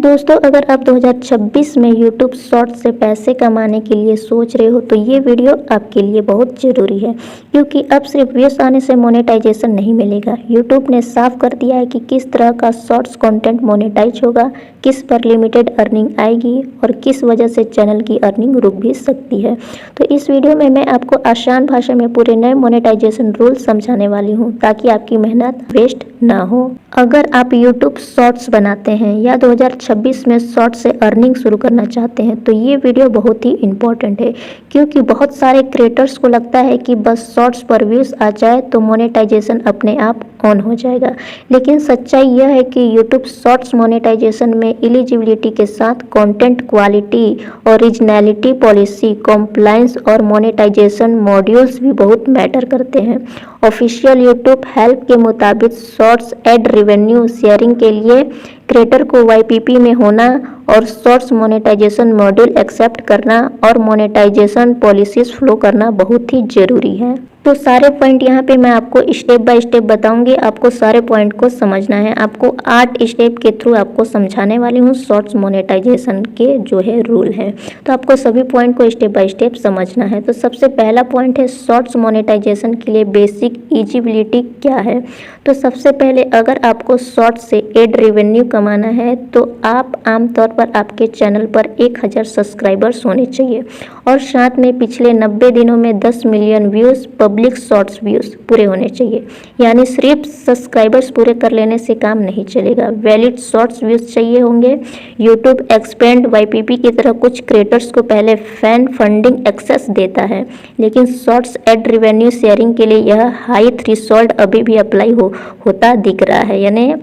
दोस्तों, अगर आप 2026 में यूट्यूब शॉर्ट्स से पैसे कमाने के लिए सोच रहे हो तो ये वीडियो आपके लिए बहुत ज़रूरी है, क्योंकि अब सिर्फ व्यूज़ आने से मोनेटाइजेशन नहीं मिलेगा। यूट्यूब ने साफ कर दिया है कि किस तरह का शॉर्ट्स कंटेंट मोनेटाइज होगा, किस पर लिमिटेड अर्निंग आएगी और किस वजह से चैनल की अर्निंग रुक भी सकती है। तो इस वीडियो में मैं आपको आसान भाषा में पूरे नए मोनेटाइजेशन रूल समझाने वाली हूँ, ताकि आपकी मेहनत वेस्ट ना हो। अगर आप यूट्यूब शॉर्ट्स बनाते हैं या 2026 में शॉर्ट्स से अर्निंग शुरू करना चाहते हैं तो ये वीडियो बहुत ही इम्पोर्टेंट है, क्योंकि बहुत सारे क्रिएटर्स को लगता है कि बस शॉर्ट्स पर व्यूज़ आ जाए तो मोनेटाइजेशन अपने आप ऑन हो जाएगा। लेकिन सच्चाई यह है कि यूट्यूब शॉर्ट्स मोनेटाइजेशन में एलिजिबिलिटी के साथ content quality, originality policy, compliance और मोनेटाइजेशन मॉड्यूल्स भी बहुत मैटर करते हैं। ऑफिशियल यूट्यूब हेल्प के मुताबिक शॉर्ट्स एड रेवेन्यू शेयरिंग के लिए क्रिएटर को YPP में होना और शॉर्ट्स मोनेटाइजेशन मॉड्यूल एक्सेप्ट करना और मोनेटाइजेशन पॉलिसीज फॉलो करना बहुत ही ज़रूरी है। तो सारे पॉइंट यहाँ पे मैं आपको स्टेप बाय स्टेप बताऊंगी। आपको सारे पॉइंट को समझना है। आपको 8 स्टेप के थ्रू आपको समझाने वाली हूँ शॉर्ट्स मोनेटाइजेशन के जो है रूल है। तो आपको सभी पॉइंट को स्टेप बाय स्टेप समझना है। तो सबसे पहला पॉइंट है शॉर्ट्स मोनेटाइजेशन के लिए बेसिक एलिजिबिलिटी क्या है। तो सबसे पहले अगर आपको शॉर्ट्स से एड रेवेन्यू कमाना है तो आप आमतौर पर आपके चैनल पर 1000 सब्सक्राइबर्स होने चाहिए और साथ में पिछले 90 दिनों में 10 million views public shorts views पूरे होने चाहिए। यानी सिर्फ सब्सक्राइबर्स पूरे कर लेने से काम नहीं चलेगा, वैलिड शॉर्ट्स व्यूज़ चाहिए होंगे। यूट्यूब एक्सपेंड YPP की तरह कुछ क्रिएटर्स को पहले फैन फंडिंग एक्सेस देता है, लेकिन शॉर्ट्स एड रेवेन्यू शेयरिंग के लिए यह हाई थ्रेशोल्ड अभी भी अप्लाई होता दिख रहा है। यानी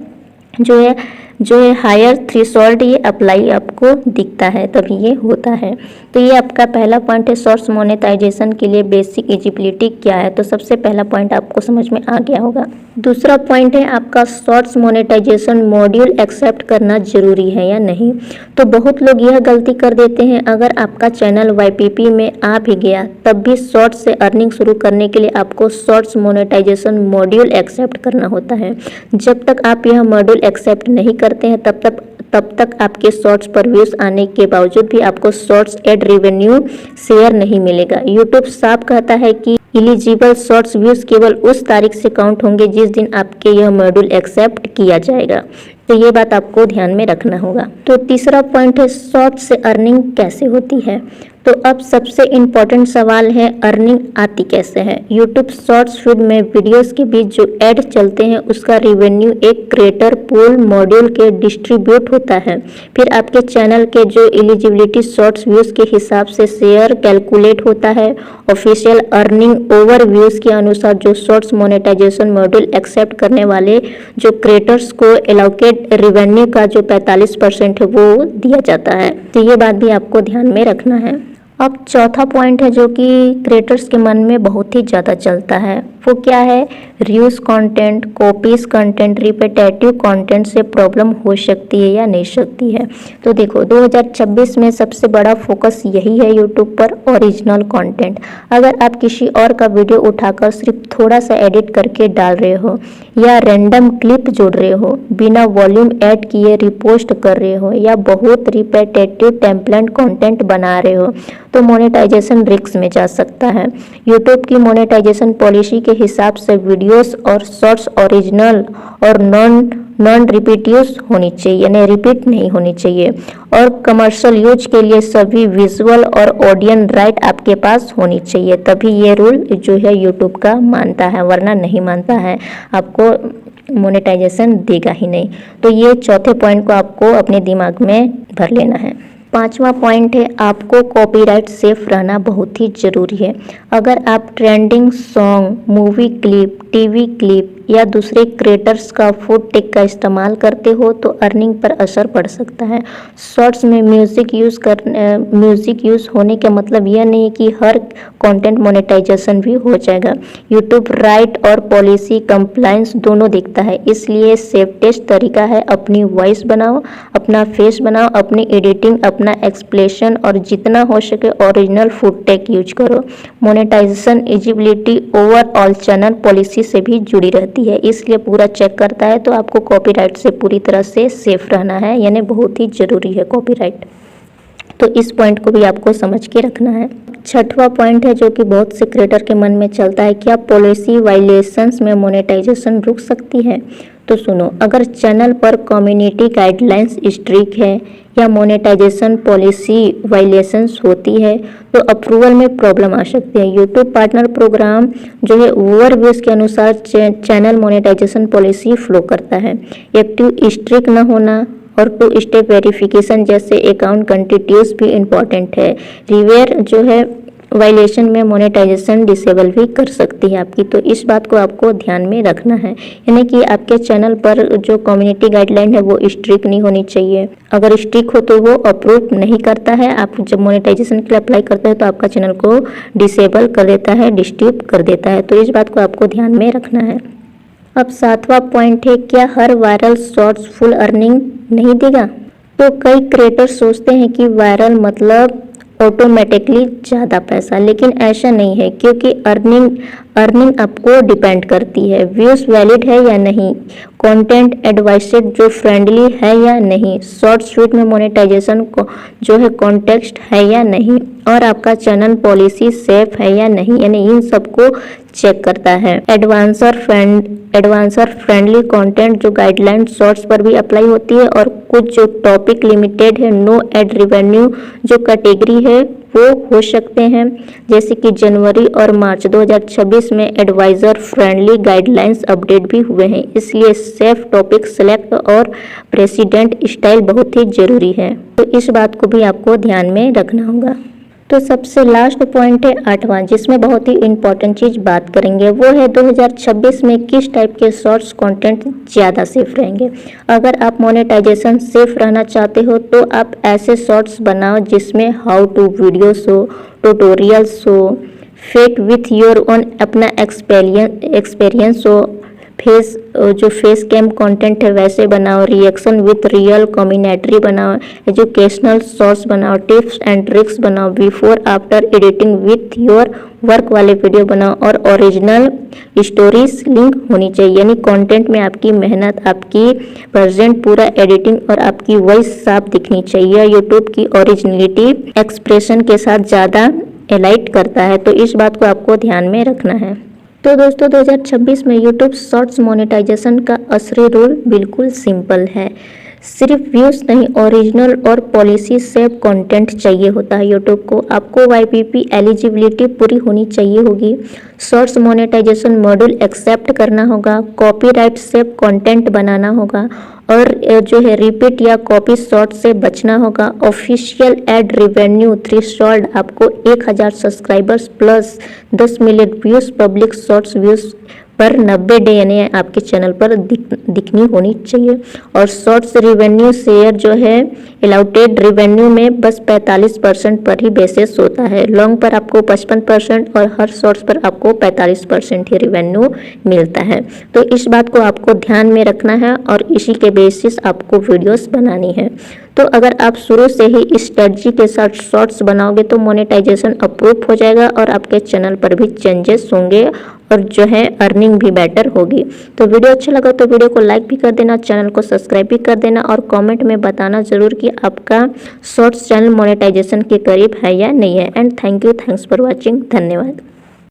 जो है हायर थ्रेशोल्ड ये अप्लाई आपको दिखता है, तभी ये होता है। तो ये आपका पहला पॉइंट है शॉर्ट्स मोनेटाइजेशन के लिए बेसिक एलिजिबिलिटी क्या है। तो सबसे पहला पॉइंट आपको समझ में आ गया होगा। दूसरा पॉइंट है आपका शॉर्ट्स मोनेटाइजेशन मॉड्यूल एक्सेप्ट करना जरूरी है या नहीं। तो बहुत लोग यह गलती कर देते हैं, अगर आपका चैनल YPP में आ भी गया तब भी शॉर्ट्स से अर्निंग शुरू करने के लिए आपको शॉर्ट्स मोनेटाइजेशन मॉड्यूल एक्सेप्ट करना होता है। जब तक आप यह मॉड्यूल एक्सेप्ट नहीं करते हैं तब तक आपके शॉर्ट्स पर व्यूज़ आने के बावजूद भी आपको शॉर्ट्स एड रेवेन्यू शेयर नहीं मिलेगा। यूट्यूब साफ कहता है कि एलिजिबल शॉर्ट्स व्यूज़ केवल उस तारीख से काउंट होंगे जिस दिन आपके यह मॉड्यूल एक्सेप्ट किया जाएगा। तो ये बात आपको ध्यान में रखना होगा। तो तीसरा पॉइंट है शॉर्ट्स से अर्निंग कैसे होती है। तो अब सबसे इम्पोर्टेंट सवाल है अर्निंग आती कैसे है। यूट्यूब शॉर्ट्स फीड में वीडियोस के बीच जो ऐड चलते हैं उसका रेवेन्यू एक क्रिएटर पूल मॉड्यूल के डिस्ट्रीब्यूट होता है। फिर आपके चैनल के जो एलिजिबिलिटी शॉर्ट्स व्यूज़ के हिसाब से शेयर कैलकुलेट होता है। ऑफिशियल अर्निंग ओवर व्यूज़ के अनुसार जो शॉर्ट्स मोनेटाइजेशन मॉड्यूल एक्सेप्ट करने वाले जो क्रिएटर्स को एलोकेट रेवेन्यू का जो 45% है वो दिया जाता है। तो ये बात भी आपको ध्यान में रखना है। अब चौथा पॉइंट है जो कि क्रिएटर्स के मन में बहुत ही ज़्यादा चलता है, वो क्या है, reuse content, copies content, repetitive content से प्रॉब्लम हो सकती है या नहीं सकती है। तो देखो 2026 में सबसे बड़ा फोकस यही है यूट्यूब पर, ओरिजिनल कंटेंट। अगर आप किसी और का वीडियो उठाकर सिर्फ थोड़ा सा एडिट करके डाल रहे हो या रैंडम क्लिप जोड़ रहे हो, बिना वॉल्यूम ऐड किए रिपोस्ट कर रहे हो या बहुत रिपीटेटिव टेम्पलेट कंटेंट बना रहे हो तो मोनेटाइजेशन रिस्क में जा सकता है। यूट्यूब की मोनेटाइजेशन पॉलिसी के हिसाब से वीडियोस और शॉर्ट्स ओरिजिनल और नॉन रिपीटिव होनी चाहिए, यानी रिपीट नहीं होनी चाहिए। और कमर्शियल यूज के लिए सभी विजुअल और ऑडियन राइट आपके पास होनी चाहिए, तभी ये रूल जो है यूट्यूब का मानता है, वरना नहीं मानता है, आपको मोनेटाइजेशन देगा ही नहीं। तो ये चौथे पॉइंट को आपको अपने दिमाग में भर लेना है। पांचवा पॉइंट है आपको कॉपीराइट सेफ रहना बहुत ही ज़रूरी है। अगर आप trending song, movie clip, TV clip या दूसरे क्रिएटर्स का फुट टेक का इस्तेमाल करते हो तो अर्निंग पर असर पड़ सकता है। शॉर्ट्स में म्यूज़िक यूज़ होने का मतलब यह नहीं कि हर कंटेंट मोनेटाइजेशन भी हो जाएगा। यूट्यूब राइट और पॉलिसी कंप्लायंस दोनों देखता है, इसलिए सेफ्टेस्ट तरीका है अपनी वॉइस बनाओ, अपना फेस बनाओ, अपनी एडिटिंग, अपना एक्सप्रेशन और जितना हो सके ओरिजिनल फुट टेक यूज करो। Monetization eligibility overall channel policy से भी जुड़ी रहती रहती है, इसलिए पूरा चेक करता है। तो आपको कॉपीराइट से पूरी तरह से सेफ रहना है, यानी बहुत ही ज़रूरी है कॉपीराइट। तो इस पॉइंट को भी आपको समझ के रखना है। छठवां पॉइंट है जो कि बहुत से क्रिएटर के मन में चलता है, क्या पॉलिसी वायलेशंस में मोनेटाइजेशन रुक सकती है? तो सुनो, अगर चैनल पर कम्युनिटी गाइडलाइंस स्ट्रिक्ट है या मोनेटाइजेशन पॉलिसी वायलेशंस होती है तो अप्रूवल में प्रॉब्लम आ सकती है। यूट्यूब पार्टनर प्रोग्राम जो है ओवरव्यूज के अनुसार चैनल मोनेटाइजेशन पॉलिसी फ्लो करता है। एक्टिव स्ट्रिक न होना और 2 स्टेप वेरिफिकेशन जैसे अकाउंट कंटिन्यूस भी इम्पॉर्टेंट है। रिवेयर जो है वायलेशन में मोनेटाइजेशन डिसेबल भी कर सकती है आपकी, तो इस बात को आपको ध्यान में रखना है। यानी कि आपके चैनल पर जो कम्युनिटी गाइडलाइन है वो स्ट्रिक्ट नहीं होनी चाहिए। अगर स्ट्रिक्ट हो तो वो अप्रूव नहीं करता है। आप जब मोनेटाइजेशन के लिए अप्लाई करते हैं तो आपका चैनल को डिसेबल कर देता है, डिस्ट्रिक्ट कर देता है। तो इस बात को आपको ध्यान में रखना है। अब 7वां पॉइंट है, क्या हर वायरल शॉर्ट्स फुल अर्निंग नहीं देगा? तो कई क्रिएटर सोचते हैं कि वायरल मतलब ऑटोमेटिकली ज़्यादा पैसा, लेकिन ऐसा नहीं है, क्योंकि अर्निंग आपको डिपेंड करती है व्यूज़ वैलिड है या नहीं, कंटेंट एडवाइसेड जो फ्रेंडली है या नहीं, शॉर्ट स्वीट में मोनेटाइजेशन जो है कॉन्टेक्स्ट है या नहीं, और आपका चैनल पॉलिसी सेफ है या नहीं, यानी इन सबको चेक करता है। एडवांसर फ्रेंडली कंटेंट जो गाइडलाइन शॉर्ट्स पर भी अप्लाई होती है, और कुछ जो टॉपिक लिमिटेड है, नो एड रेवेन्यू जो कैटेगरी है वो हो सकते हैं, जैसे कि जनवरी और मार्च 2026 में एडवाइजर फ्रेंडली गाइडलाइंस अपडेट भी हुए हैं, इसलिए सेफ टॉपिक सेलेक्ट और प्रेसिडेंट स्टाइल बहुत ही जरूरी है। तो इस बात को भी आपको ध्यान में रखना होगा। तो सबसे लास्ट पॉइंट है 8वां, जिसमें बहुत ही इंपॉर्टेंट चीज़ बात करेंगे, वो है 2026 में किस टाइप के शॉर्ट्स कंटेंट ज़्यादा सेफ रहेंगे। अगर आप मोनेटाइजेशन सेफ रहना चाहते हो तो आप ऐसे शॉर्ट्स बनाओ जिसमें हाउ टू वीडियोस हो, ट्यूटोरियल्स हो, फेक विथ योर ओन अपना एक्सपीरियंस हो, फेस कैम कंटेंट है वैसे बनाओ, रिएक्शन विथ रियल कम्युनिटी बनाओ, एजुकेशनल शॉर्ट्स बनाओ, टिप्स एंड ट्रिक्स बनाओ, before after editing with your work वाले वीडियो बनाओ, और ओरिजिनल स्टोरीज लिंक होनी चाहिए। यानी कंटेंट में आपकी मेहनत, आपकी प्रेजेंट पूरा एडिटिंग और आपकी वॉइस साफ दिखनी चाहिए। यूट्यूब की ओरिजिनलिटी एक्सप्रेशन के साथ ज़्यादा एलाइट करता है, तो इस बात को आपको ध्यान में रखना है। तो दोस्तों 2026 में यूट्यूब शॉर्ट्स मोनेटाइजेशन का असली रूल बिल्कुल सिंपल है। सिर्फ व्यूज़ नहीं, ओरिजिनल और पॉलिसी सेफ कंटेंट चाहिए होता है यूट्यूब को। आपको YPP एलिजिबिलिटी पूरी होनी चाहिए होगी, शॉर्ट्स मोनेटाइजेशन मॉड्यूल एक्सेप्ट करना होगा, कॉपीराइट सेफ कंटेंट बनाना होगा, और जो है रिपीट या कॉपी शॉर्ट से बचना होगा। ऑफिशियल एड रेवेन्यू थ्रेशोल्ड आपको 1000 subscribers plus 10 million views public shorts views पर 90 डे यानी आपके चैनल पर दिखनी होनी चाहिए। और शॉर्ट्स रेवेन्यू शेयर जो है एलाउटेड रेवेन्यू में बस 45% पर ही बेसिस होता है। लॉन्ग पर आपको 55% और हर शॉर्ट्स पर आपको 45% ही रेवेन्यू मिलता है। तो इस बात को आपको ध्यान में रखना है और इसी के बेसिस आपको वीडियोस बनानी है। तो अगर आप शुरू से ही इस स्ट्रेटजी के साथ शॉर्ट्स बनाओगे तो मोनेटाइजेशन अप्रूव हो जाएगा और आपके चैनल पर भी चेंजेस होंगे और जो है अर्निंग भी बेटर होगी। तो वीडियो अच्छा लगा तो वीडियो को लाइक भी कर देना, चैनल को सब्सक्राइब भी कर देना और कमेंट में बताना ज़रूर कि आपका शॉर्ट्स चैनल मोनेटाइजेशन के करीब है या नहीं है। And thank you, thanks for watching, धन्यवाद।